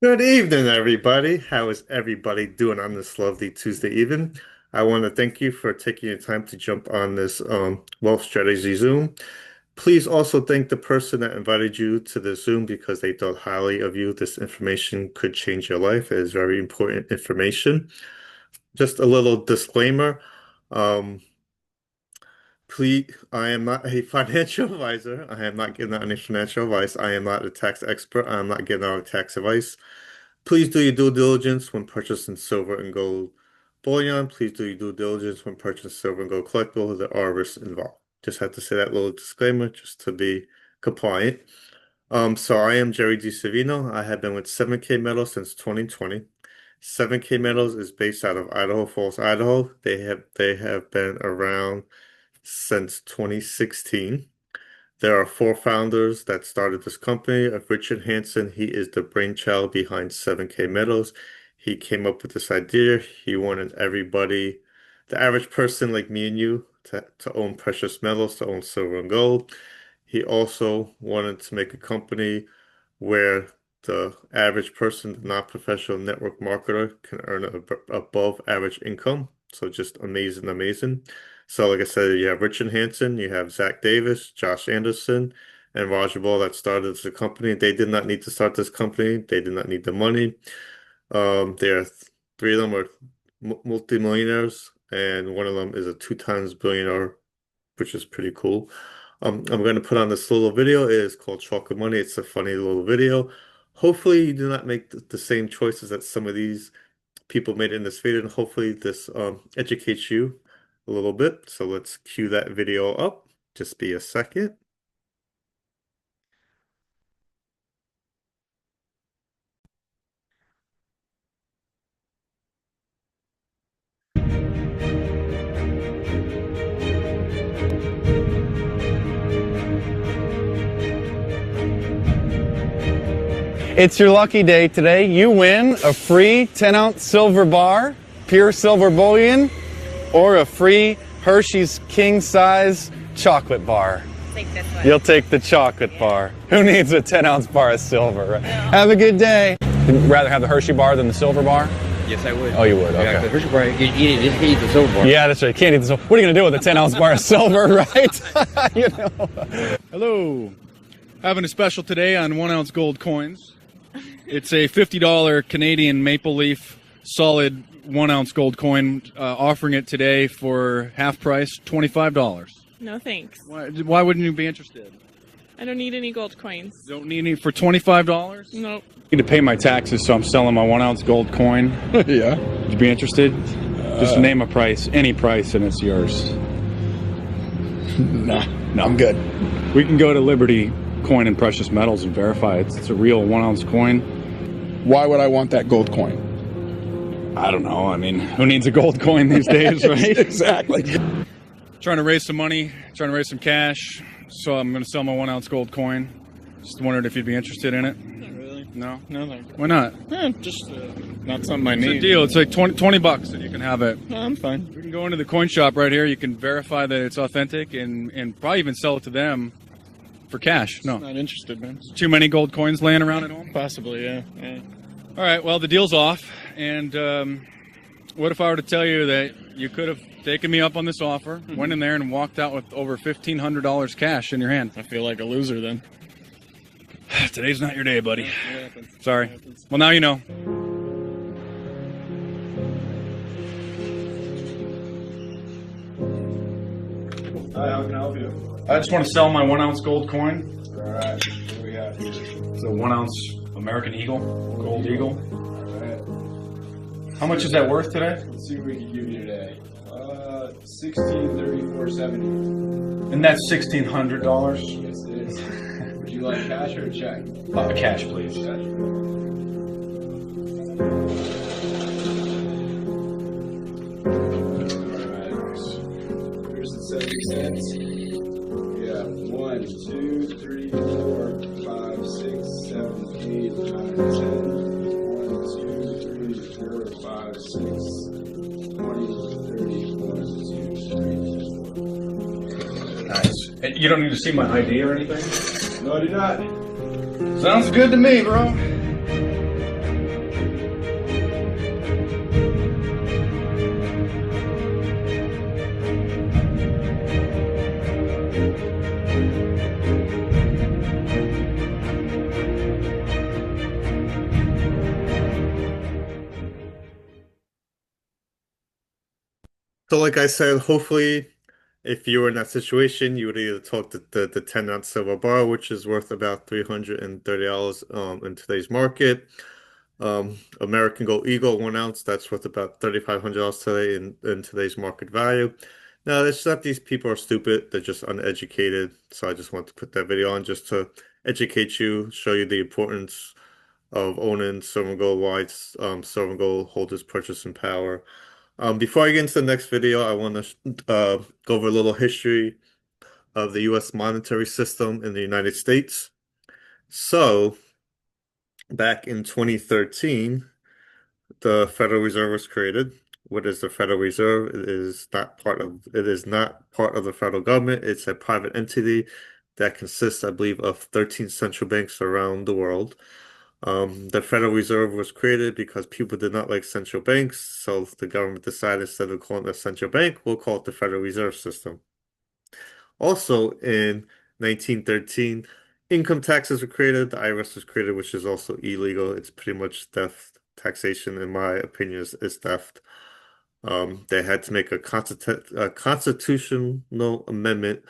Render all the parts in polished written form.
Good evening, everybody. How is everybody doing on this lovely Tuesday evening? I want to thank you for taking your time to jump on this wealth strategy Zoom. Please also thank the person that invited you to the Zoom because they thought highly of you. This information could change your life. It is very important information. Just a little disclaimer. Um, Please, I am not a financial advisor. I am not giving out any financial advice. I am not a tax expert. I am not giving out tax advice. Please do your due diligence when purchasing silver and gold bullion. Please do your due diligence when purchasing silver and gold collectibles. There are risks involved. Just have to say that little disclaimer just to be compliant. So I am Jerry D. Savino. I have been with 7K Metals since 2020. 7K Metals is based out of Idaho Falls, Idaho. They have been around since 2016. There are four founders that started this company. Of Richard Hansen, he is the brainchild behind 7K Metals. He came up with this idea. He wanted everybody, the average person like me and you, to own precious metals, to own silver and gold. He also wanted to make a company where the average person, the non-professional network marketer, can earn above average income. So just amazing, amazing. So like I said, you have Richard Hansen, you have Zach Davis, Josh Anderson, and Roger Ball that started the company. They did not need to start this company. They did not need the money. There are three of them are multimillionaires, and one of them is a two times billionaire, which is pretty cool. I'm going to put on this little video. It is called Chocolate Money. It's a funny little video. Hopefully, you do not make the same choices that some of these people made in this video, and hopefully, this educates you a little bit. So let's cue that video up. Just be a second. It's your lucky day today. You win a free 10-ounce silver bar, pure silver bullion, or a free Hershey's king-size chocolate bar. Take this one. You'll take the chocolate bar. Who needs a 10-ounce bar of silver? Right? No. Have a good day. You'd rather have the Hershey bar than the silver bar? Yes, I would. Oh, you would? Okay. Yeah, the Hershey bar, you can't eat the silver bar. Yeah, that's right. You can't eat the silver. What are you going to do with a 10-ounce bar of silver, right? You know. Hello. Having a special today on 1-ounce gold coins. It's a $50 Canadian maple leaf solid 1-ounce gold coin, offering it today for half price, $25. No thanks. Why wouldn't you be interested? I don't need any gold coins. Don't need any for $25? Nope. I need to pay my taxes, so I'm selling my 1-ounce gold coin. Yeah. Would you be interested? Just name a price, any price, and it's yours. No, I'm good. We can go to Liberty Coin and Precious Metals and verify it's a real 1-ounce coin. Why would I want that gold coin? I don't know. I mean, who needs a gold coin these days, right? Exactly. Trying to raise some money, trying to raise some cash. So I'm going to sell my 1-ounce gold coin. Just wondered if you'd be interested in it. Not really. No? No, thank you. Why not? Just not something I It's a need. deal. It's like 20 bucks and you can have it. No, I'm fine. We can go into the coin shop right here. You can verify that it's authentic and probably even sell it to them for cash. No. Not interested, man. Too many gold coins laying around at home? Possibly, yeah. All right, well, the deal's off. And what if I were to tell you that you could have taken me up on this offer, went in there and walked out with over $1,500 cash in your hand? I feel like a loser then. Today's not your day, buddy. It happens. Sorry. It happens. Well, now you know. Hi, how can I help you? I just want to sell my 1-ounce gold coin. Alright, what do we have here? It's a 1-ounce American Eagle, gold eagle. Alright, How much is that worth today? let's see what we can give you today. 1634.70. And that's $1,600. Yes, it is. Would you like cash or a check? Cash, please. Cash. Alright, here's the 70 cents. We have 1, 2, 3, 4, 5, 6, 7, 8, 9, 10. 1, 2, 3, 4, 5, 6, 20, 30, 1, 2, 3. Nice. And you don't need to see my ID or anything? No, I do not. Sounds good to me, bro. So like I said, hopefully if you were in that situation, you would either took the 10-ounce silver bar, which is worth about $330 in today's market. American Gold Eagle 1 ounce, that's worth about $3,500 today in today's market value. Now, it's not these people are stupid, they're just uneducated. So I just want to put that video on just to educate you, show you the importance of owning silver and gold, why silver and gold hold its purchasing power. Before I get into the next video, I want to go over a little history of the U.S. monetary system in the United States. So, back in 2013, the Federal Reserve was created. What is the Federal Reserve? It is not part of the federal government. It's a private entity that consists, I believe, of 13 central banks around the world. The Federal Reserve was created because people did not like central banks, so the government decided instead of calling it a central bank, we'll call it the Federal Reserve System. Also in 1913, income taxes were created. The IRS was created, which is also illegal. It's pretty much theft. Taxation, in my opinion, is theft. They had to make a constitutional amendment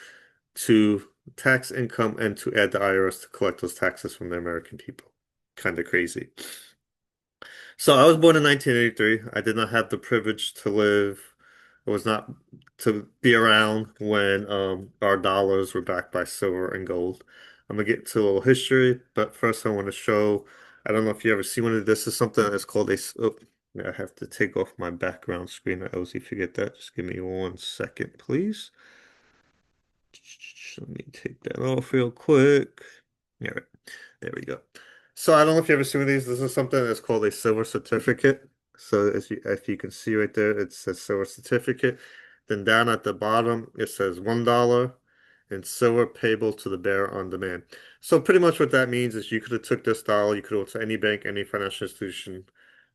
to tax income and to add the IRS to collect those taxes from the American people. Kind of crazy. So I was born in 1983. I did not have the privilege to live. I was not to be around when our dollars were backed by silver and gold. I'm gonna get into a little history, but first I want to show. I don't know if you ever see one of this. Is something that's called a. Oh, I have to take off my background screen. I always forget that. Just give me 1 second, please. Let me take that off real quick. All right, there we go. So I don't know if you ever seen these. This is something that's called a silver certificate. So if you can see right there, it says silver certificate. Then down at the bottom, it says $1 in silver payable to the bearer on demand. So pretty much what that means is you could have took this dollar, you could have went to any bank, any financial institution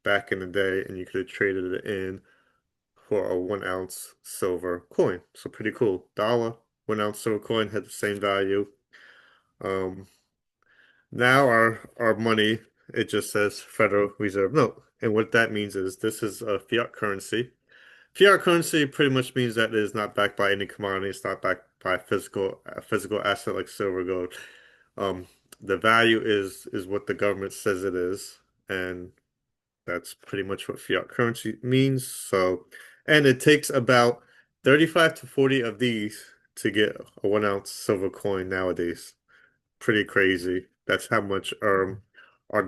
back in the day, and you could have traded it in for a 1 ounce silver coin. So pretty cool. Dollar, 1 ounce silver coin had the same value. Um, Now our money, it just says Federal Reserve note. And what that means is this is a fiat currency. Fiat currency pretty much means that it is not backed by any commodity. It's not backed by a physical asset like silver, gold. Um, the value is what the government says it is, and that's pretty much what fiat currency means. So, and it takes about 35 to 40 of these to get a 1 ounce silver coin nowadays. Pretty crazy. That's how much our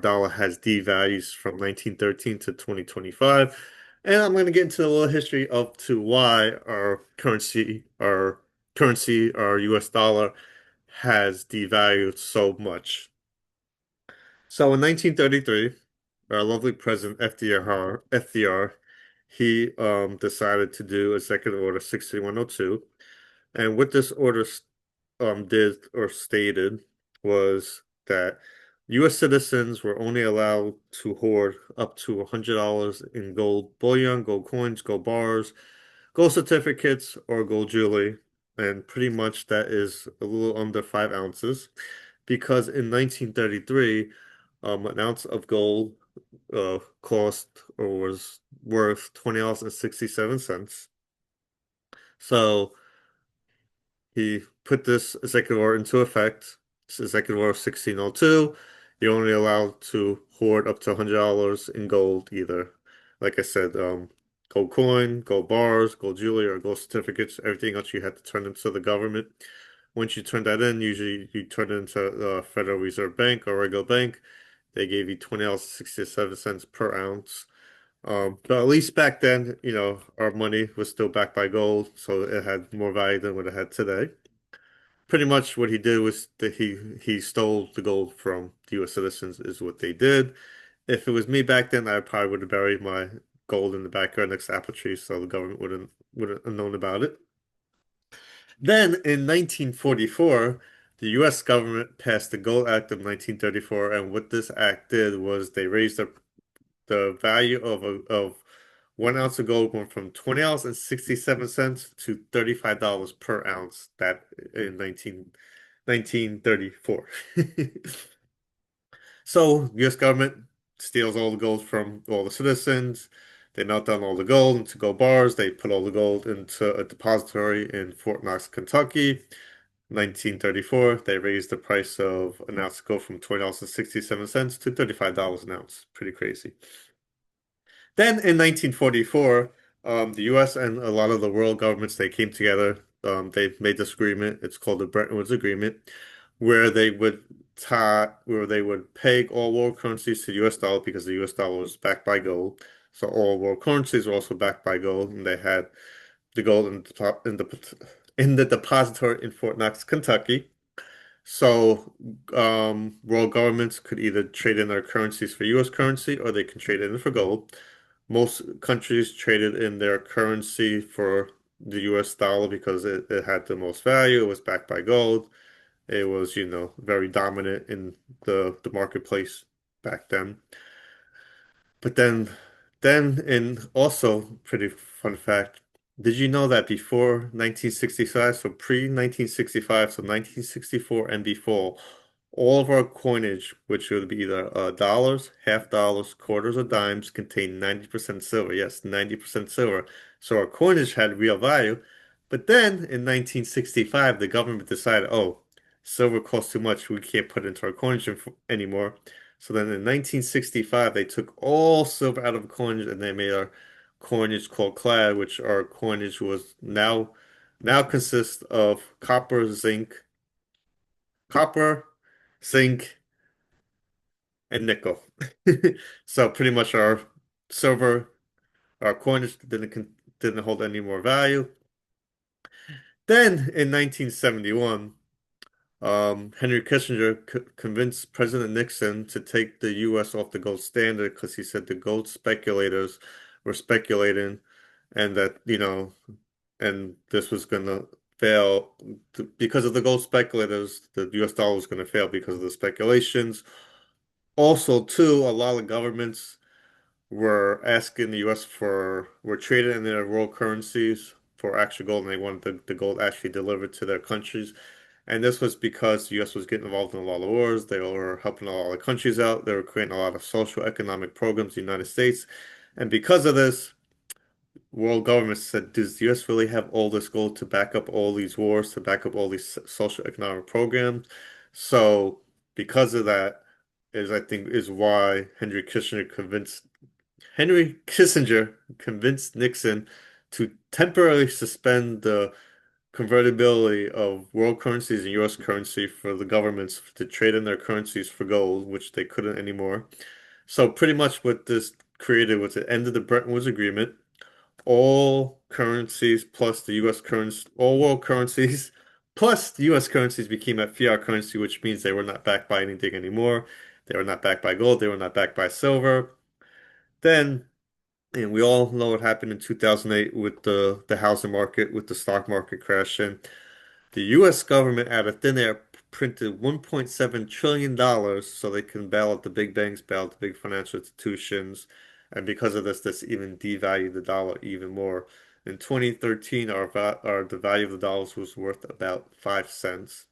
dollar has devalued from 1913 to 2025. And I'm going to get into a little history of to why our US dollar has devalued so much. So in 1933, our lovely President FDR, he decided to do Executive Order 6102. And what this order did or stated was that U.S. citizens were only allowed to hoard up to $100 in gold bullion, gold coins, gold bars, gold certificates, or gold jewelry. And pretty much that is a little under 5 ounces because in 1933, an ounce of gold cost or was worth $20.67. So he put this executive order into effect. It's Executive Order 1602. You're only allowed to hoard up to $100 in gold, either, like I said, gold coin, gold bars, gold jewelry, or gold certificates. Everything else you had to turn into the government. Once you turn that in, usually you turn it into the Federal Reserve Bank or regular bank. They gave you $20.67 per ounce. But at least back then, our money was still backed by gold, so it had more value than what it had today. Pretty much what he did was that he stole the gold from the U.S. citizens is what they did. If it was me back then, I probably would have buried my gold in the backyard next to apple tree, so the government wouldn't have known about it. Then in 1944, the U.S. government passed the Gold Act of 1934, and what this act did was they raised the value of 1 ounce of gold went from $20.67 to $35 per ounce. That in 1934. So U.S. government steals all the gold from all the citizens. They melt down all the gold into gold bars. They put all the gold into a depository in Fort Knox, Kentucky. 1934, they raised the price of an ounce of gold from $20.67 to $35 an ounce. Pretty crazy. Then in 1944, the U.S. and a lot of the world governments, they came together. They made this agreement. It's called the Bretton Woods Agreement, where they would peg all world currencies to the U.S. dollar because the U.S. dollar was backed by gold. So all world currencies were also backed by gold, and they had the gold in the depository in Fort Knox, Kentucky. So world governments could either trade in their currencies for U.S. currency or they can trade it in for gold. Most countries traded in their currency for the US dollar because it had the most value. It was backed by gold. It was, very dominant in the marketplace back then. But and also pretty fun fact, did you know that before 1965, so pre-1965, so 1964 and before, all of our coinage, which would be either dollars, half dollars, quarters, or dimes, contained 90% silver. Yes, 90% silver. So our coinage had real value. But then in 1965, the government decided, oh, silver costs too much. We can't put it into our coinage anymore. So then in 1965, they took all silver out of coinage and they made our coinage called clad, which our coinage was now consists of copper, zinc, and nickel. So pretty much our silver, our coinage didn't hold any more value. Then in 1971, Henry Kissinger convinced President Nixon to take the U.S. off the gold standard because he said the gold speculators were speculating and that, and this was going to fail because of the gold speculators, the U.S. dollar was going to fail because of the speculations. Also, too, a lot of governments were asking the U.S. were trading in their world currencies for actual gold, and they wanted the gold actually delivered to their countries. And this was because the U.S. was getting involved in a lot of wars. They were helping a lot of countries out. They were creating a lot of social economic programs in the United States. And because of this, world governments said, does the U.S. really have all this gold to back up all these wars, to back up all these social economic programs? So because of that I think, is why Henry Kissinger convinced Nixon to temporarily suspend the convertibility of world currencies and US currency for the governments to trade in their currencies for gold, which they couldn't anymore. So pretty much what this created was the end of the Bretton Woods Agreement. All currencies plus the US currency, all world currencies plus the US currencies became a fiat currency, which means they were not backed by anything anymore. They were not backed by gold. They were not backed by silver. Then and we all know what happened in 2008 with the housing market, with the stock market crashing. The U.S. government out of thin air printed $1.7 trillion so they can bail out the big banks, bail out the big financial institutions. And because of this even devalued the dollar even more. In 2013, the value of the dollars was worth about 5 cents.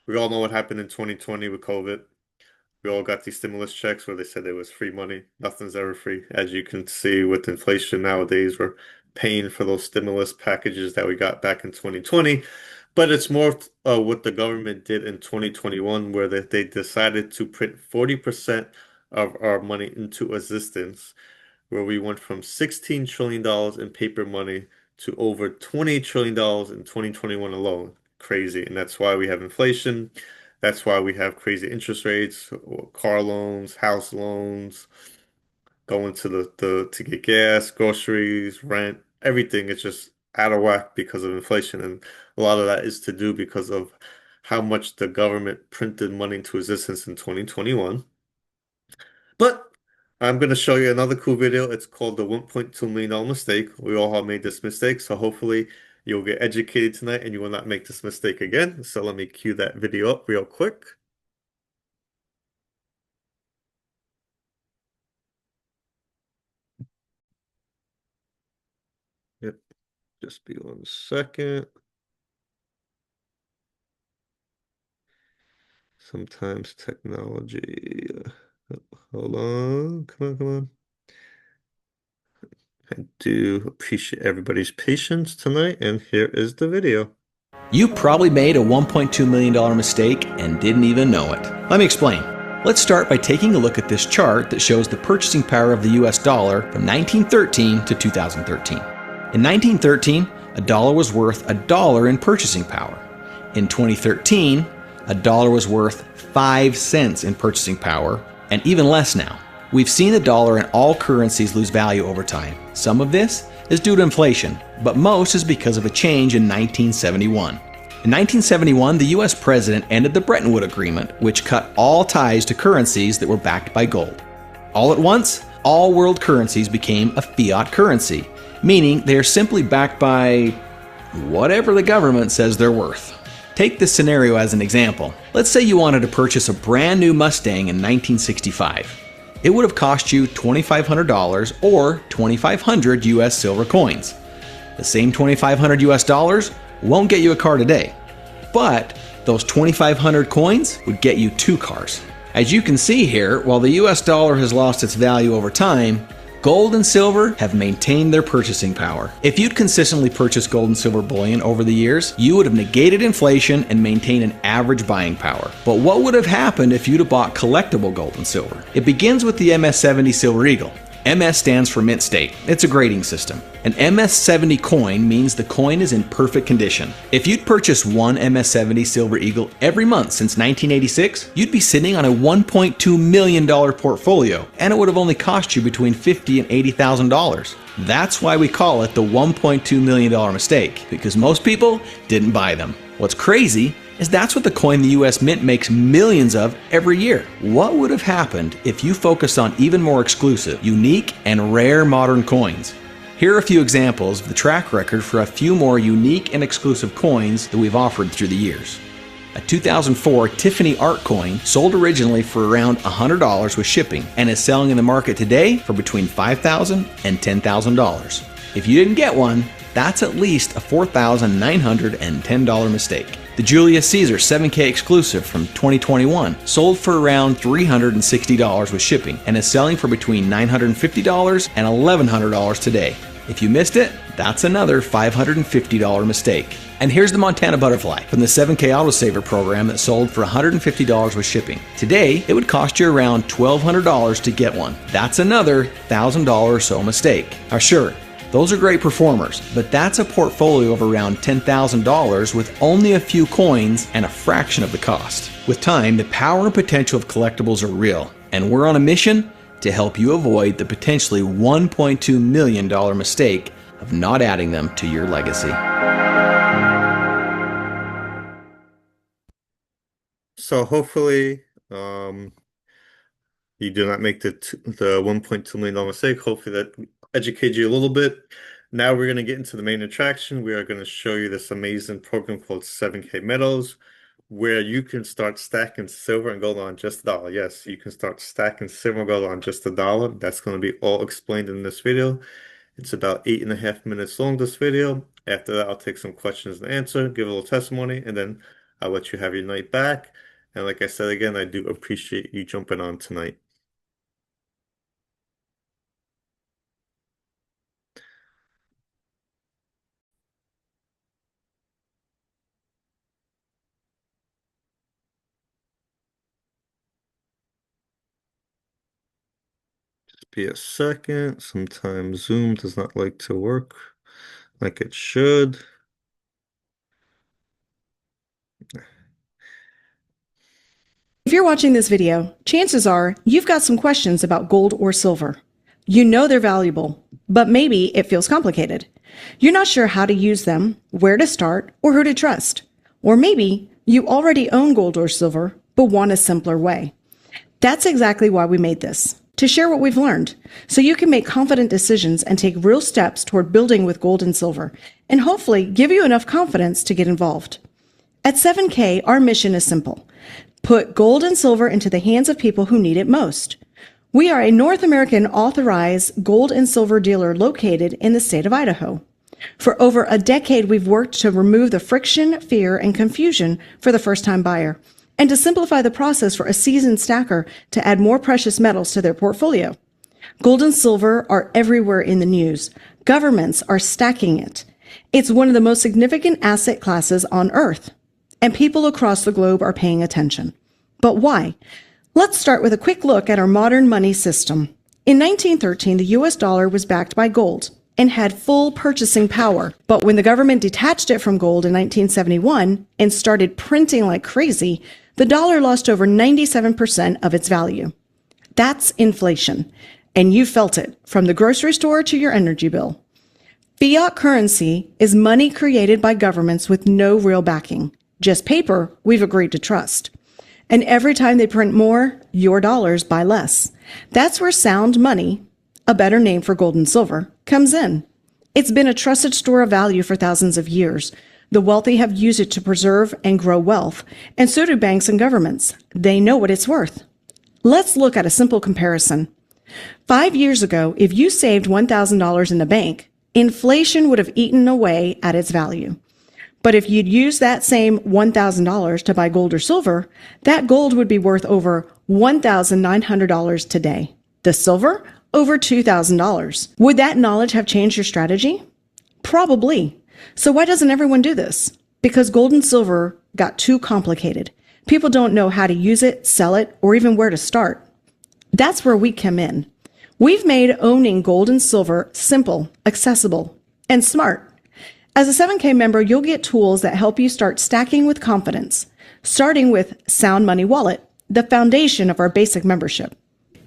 We all know what happened in 2020 with COVID. We all got these stimulus checks where they said it was free money. Nothing's ever free. As you can see with inflation nowadays, we're paying for those stimulus packages that we got back in 2020. But it's more what the government did in 2021, where they decided to print 40% of our money into existence, where we went from $16 trillion in paper money to over $20 trillion in 2021 alone. Crazy. And that's why we have inflation. That's why we have crazy interest rates, car loans, house loans, going to the to get gas, groceries, rent, everything is just out of whack because of inflation. And a lot of that is to do because of how much the government printed money into existence in 2021. But I'm going to show you another cool video. It's called the $1.2 million mistake. We all have made this mistake, so hopefully you'll get educated tonight and you will not make this mistake again. So let me cue that video up real quick. Yep, just be 1 second. Sometimes technology. Hold on. Come on, come on. I do appreciate everybody's patience tonight, and here is the video. You probably made a $1.2 million mistake and didn't even know it. Let me explain. Let's start by taking a look at this chart that shows the purchasing power of the US dollar from 1913 to 2013. In 1913, a dollar was worth $1 in purchasing power. In 2013, a dollar was worth 5 cents in purchasing power, and even less now. We've seen the dollar and all currencies lose value over time. Some of this is due to inflation, but most is because of a change in 1971. In 1971, the US president ended the Bretton Woods Agreement, which cut all ties to currencies that were backed by gold. All at once, all world currencies became a fiat currency, meaning they are simply backed by whatever the government says they're worth. Take this scenario as an example. Let's say you wanted to purchase a brand new Mustang in 1965. It would have cost you $2,500 or 2,500 US silver coins. The same 2,500 US dollars won't get you a car today, but those 2,500 coins would get you 2 cars. As you can see here, while the US dollar has lost its value over time, gold and silver have maintained their purchasing power. If you'd consistently purchased gold and silver bullion over the years, you would have negated inflation and maintained an average buying power. But what would have happened if you'd have bought collectible gold and silver? It begins with the MS-70 Silver Eagle. MS stands for mint state. It's a grading system. An MS-70 coin means the coin is in perfect condition. If you'd purchased one MS-70 Silver Eagle every month since 1986, you'd be sitting on a $1.2 million portfolio, and it would have only cost you between $50,000 and $80,000. That's why we call it the $1.2 million mistake, because most people didn't buy them. What's crazy is that's what the coin the US Mint makes millions of every year. What would have happened if you focused on even more exclusive, unique, and rare modern coins? Here are a few examples of the track record for a few more unique and exclusive coins that we've offered through the years. A 2004 Tiffany art coin sold originally for around $100 with shipping and is selling in the market today for between $5,000 and $10,000. If you didn't get one, that's at least a $4,910 mistake. The Julius Caesar 7K exclusive from 2021 sold for around $360 with shipping and is selling for between $950 and $1,100 today. If you missed it, that's another $550 mistake. And here's the Montana Butterfly from the 7K Autosaver program that sold for $150 with shipping. Today, it would cost you around $1,200 to get one. That's another $1,000 or so mistake. Now sure, those are great performers, but that's a portfolio of around $10,000 with only a few coins and a fraction of the cost. With time, the power and potential of collectibles are real, and we're on a mission to help you avoid the potentially $1.2 million mistake of not adding them to your legacy. So hopefully, you do not make the $1.2 million mistake. Hopefully that educated you a little bit. Now we're going to get into the main attraction. We are going to show you this amazing program called 7K Metals, where you can start stacking silver and gold on just $1. Yes, you can start stacking silver and gold on just $1. That's going to be all explained in this video. It's about 8.5 minutes long, this video. After that, I'll take some questions and answer, give a little testimony, and then I'll let you have your night back. And like I said again, I do appreciate you jumping on tonight. Just be a second. Sometimes Zoom does not like to work like it should. If you're watching this video, chances are you've got some questions about gold or silver. You know they're valuable, but maybe it feels complicated. You're not sure how to use them, where to start, or who to trust. Or maybe you already own gold or silver, but want a simpler way. That's exactly why we made this, to share what we've learned, so you can make confident decisions and take real steps toward building with gold and silver, and hopefully give you enough confidence to get involved. At 7K, our mission is simple. Put gold and silver into the hands of people who need it most. We are a North American authorized gold and silver dealer located in the state of Idaho. For over a decade, we've worked to remove the friction, fear, and confusion for the first-time buyer, and to simplify the process for a seasoned stacker to add more precious metals to their portfolio. Gold and silver are everywhere in the news. Governments are stacking it. It's one of the most significant asset classes on Earth, and people across the globe are paying attention. But why? Let's start with a quick look at our modern money system. In 1913, the US dollar was backed by gold and had full purchasing power. But when the government detached it from gold in 1971 and started printing like crazy, the dollar lost over 97% of its value. That's inflation. And you felt it, from the grocery store to your energy bill. Fiat currency is money created by governments with no real backing, just paper we've agreed to trust. And every time they print more, your dollars buy less. That's where sound money, a better name for gold and silver, comes in. It's been a trusted store of value for thousands of years. The wealthy have used it to preserve and grow wealth, and so do banks and governments. They know what it's worth. Let's look at a simple comparison. 5 years ago, if you saved $1,000 in the bank, inflation would have eaten away at its value. But if you'd used that same $1,000 to buy gold or silver, that gold would be worth over $1,900 today. The silver, over $2,000. Would that knowledge have changed your strategy? Probably. So why doesn't everyone do this? Because gold and silver got too complicated. People don't know how to use it, sell it, or even where to start. That's where we come in. We've made owning gold and silver simple, accessible, and smart. As a 7K member, you'll get tools that help you start stacking with confidence, starting with Sound Money Wallet, the foundation of our basic membership.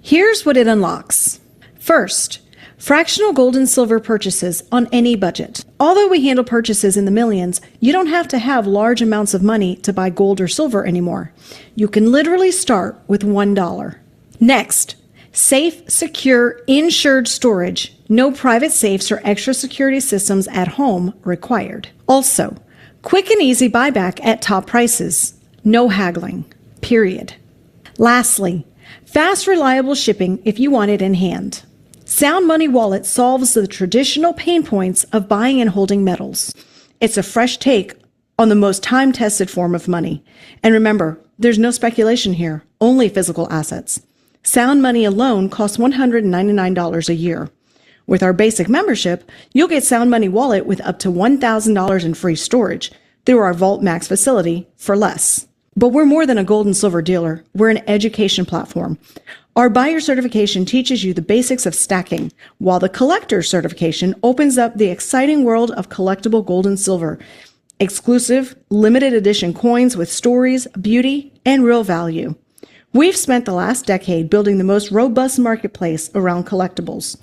Here's what it unlocks. First, fractional gold and silver purchases on any budget. Although we handle purchases in the millions, you don't have to have large amounts of money to buy gold or silver anymore. You can literally start with $1. Next, safe, secure, insured storage. No private safes or extra security systems at home required. Also, quick and easy buyback at top prices. No haggling. Period. Lastly, fast, reliable shipping if you want it in hand. Sound Money Wallet solves the traditional pain points of buying and holding metals. It's a fresh take on the most time-tested form of money. And remember, there's no speculation here, only physical assets. Sound Money alone costs $199 a year. With our basic membership, you'll get Sound Money Wallet with up to $1,000 in free storage through our Vault Max facility for less. But we're more than a gold and silver dealer. We're an education platform. Our buyer certification teaches you the basics of stacking, while the collector certification opens up the exciting world of collectible gold and silver. Exclusive, limited edition coins with stories, beauty, and real value. We've spent the last decade building the most robust marketplace around collectibles.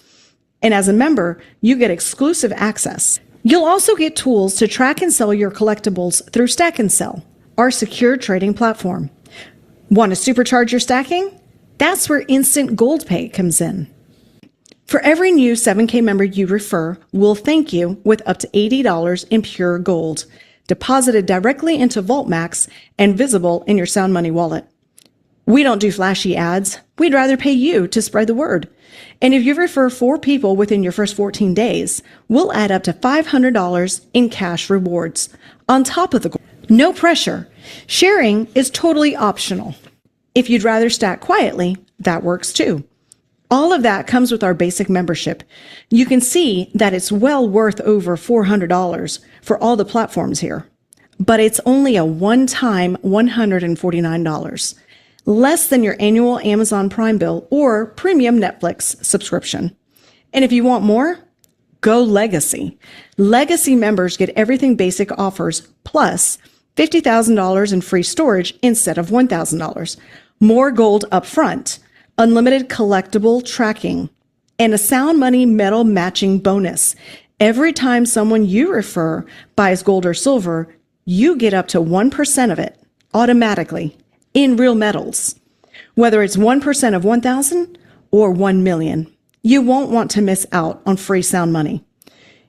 And as a member, you get exclusive access. You'll also get tools to track and sell your collectibles through Stack and Sell, our secure trading platform. Want to supercharge your stacking? That's where Instant Gold Pay comes in. For every new 7K member you refer, we'll thank you with up to $80 in pure gold, deposited directly into Vault Max and visible in your Sound Money Wallet. We don't do flashy ads. We'd rather pay you to spread the word. And if you refer 4 people within your first 14 days, we'll add up to $500 in cash rewards on top of the gold. No pressure. Sharing is totally optional. If you'd rather stack quietly, that works too. All of that comes with our basic membership. You can see that it's well worth over $400 for all the platforms here. But it's only a one-time $149. Less than your annual Amazon Prime bill or premium Netflix subscription. And if you want more, go Legacy. Legacy members get everything basic offers plus $50,000 in free storage instead of $1,000. More gold up front, unlimited collectible tracking, and a Sound Money metal matching bonus. Every time someone you refer buys gold or silver, you get up to 1% of it automatically in real metals. Whether it's 1% of 1,000 or 1 million, you won't want to miss out on free Sound Money.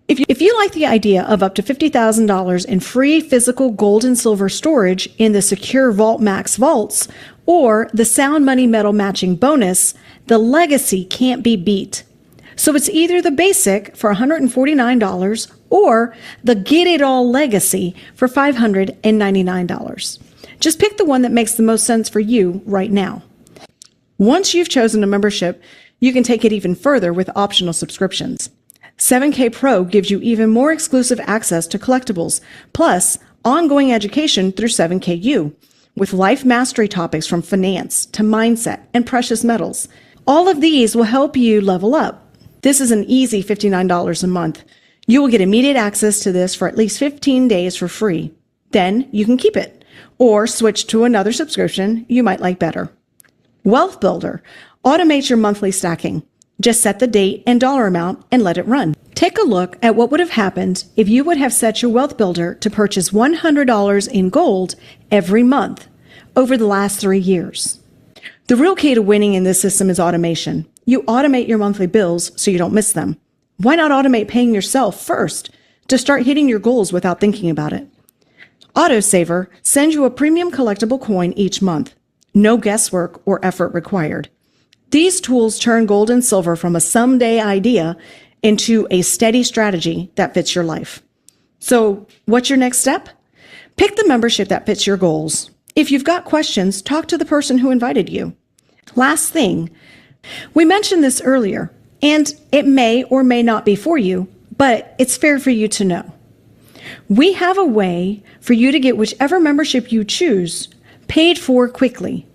If you like the idea of up to $50,000 in free physical gold and silver storage in the secure Vault Max vaults or the Sound Money metal matching bonus, the Legacy can't be beat. So it's either the basic for $149 or the Get It All Legacy for $599. Just pick the one that makes the most sense for you right now. Once you've chosen a membership, You can take it even further with optional subscriptions. 7K Pro gives you even more exclusive access to collectibles, plus ongoing education through 7KU, with life mastery topics from finance to mindset and precious metals. All of these will help you level up. This is an easy $59 a month. You will get immediate access to this for at least 15 days for free. Then you can keep it, or switch to another subscription you might like better. Wealth Builder automates your monthly stacking. Just set the date and dollar amount and let it run. Take a look at what would have happened if you would have set your Wealth Builder to purchase $100 in gold every month over the last 3 years. The real key to winning in this system is automation. You automate your monthly bills so you don't miss them. Why not automate paying yourself first to start hitting your goals without thinking about it? Autosaver sends you a premium collectible coin each month. No guesswork or effort required. These tools turn gold and silver from a someday idea into a steady strategy that fits your life. So, what's your next step? Pick the membership that fits your goals. If you've got questions, talk to the person who invited you. Last thing, we mentioned this earlier, and it may or may not be for you, but it's fair for you to know. We have a way for you to get whichever membership you choose paid for quickly.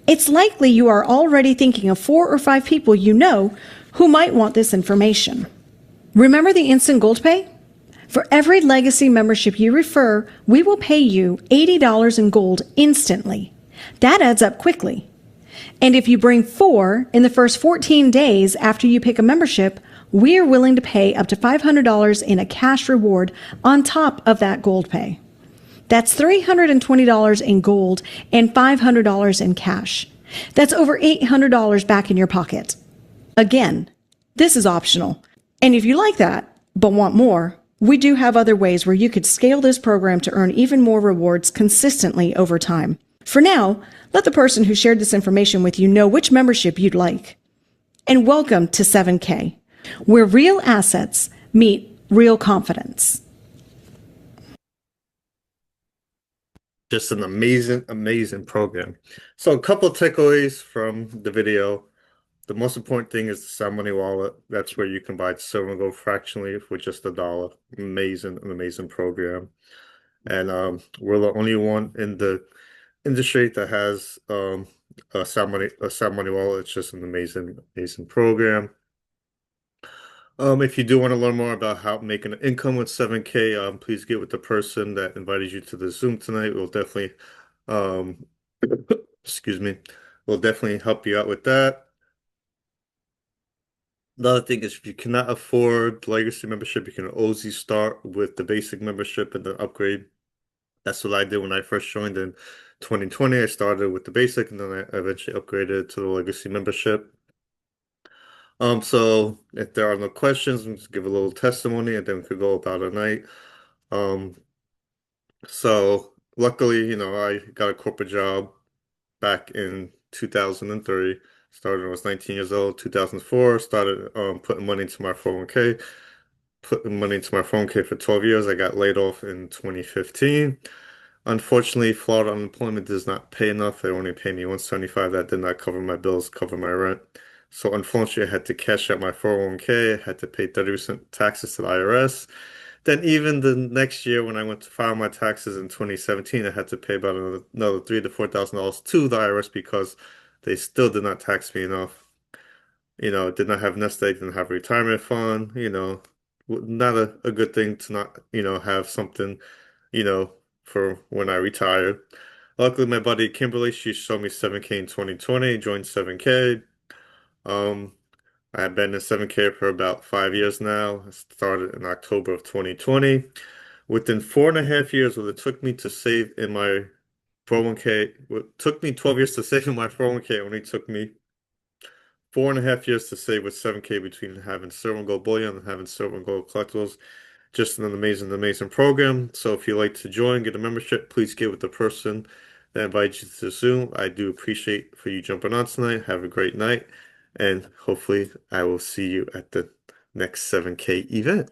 It's likely you are already thinking of 4 or 5 people you know who might want this information. Remember the instant gold pay? For every legacy membership you refer, we will pay you $80 in gold instantly. That adds up quickly. And if you bring 4 in the first 14 days after you pick a membership, we are willing to pay up to $500 in a cash reward on top of that gold pay. That's $320 in gold and $500 in cash. That's over $800 back in your pocket. Again, this is optional. And if you like that, but want more, we do have other ways where you could scale this program to earn even more rewards consistently over time. For now, let the person who shared this information with you know which membership you'd like. And welcome to 7K, where real assets meet real confidence. Just an amazing, amazing program. So a couple of takeaways from the video. The most important thing is the Sound Money wallet. That's where you can buy silver and gold fractionally for just $1. Amazing, an amazing program. And we're the only one in the industry that has a Sound Money wallet. It's just an amazing, amazing program. If you do want to learn more about how making an income with 7K, please get with the person that invited you to the Zoom tonight. We'll definitely, excuse me, we'll definitely help you out with that. Another thing is if you cannot afford legacy membership, you can always start with the basic membership and then upgrade. That's what I did when I first joined in 2020. I started with the basic and then I eventually upgraded to the legacy membership. So if there are no questions, we'll just give a little testimony and then we could go about our night. So luckily, I got a corporate job back in 2003. Started when I was 19 years old. 2004, started putting money into my 401k. Putting money into my 401k for 12 years. I got laid off in 2015. Unfortunately, Florida unemployment does not pay enough. They only pay me $175. That did not cover my bills, cover my rent. So unfortunately, I had to cash out my 401k. I had to pay 30% taxes to the IRS. Then even the next year when I went to file my taxes in 2017, I had to pay about another $3,000 to $4,000 to the IRS because they still did not tax me enough. Did not have nest egg, didn't have a retirement fund, not a good thing to not, have something, for when I retired. Luckily, my buddy Kimberly, she showed me 7K in 2020, joined 7K. I've been in 7K for about 5 years now. I started in October of 2020. Within 4.5 years, what it took me to save in my 401k, what took me 12 years to save in my 401k, it only took me 4.5 years to save with 7K between having silver and gold bullion and having silver and gold collectibles. Just an amazing, amazing program. So if you'd like to join, get a membership, please get with the person that invited you to Zoom. I do appreciate for you jumping on tonight. Have a great night. And hopefully I will see you at the next 7K event.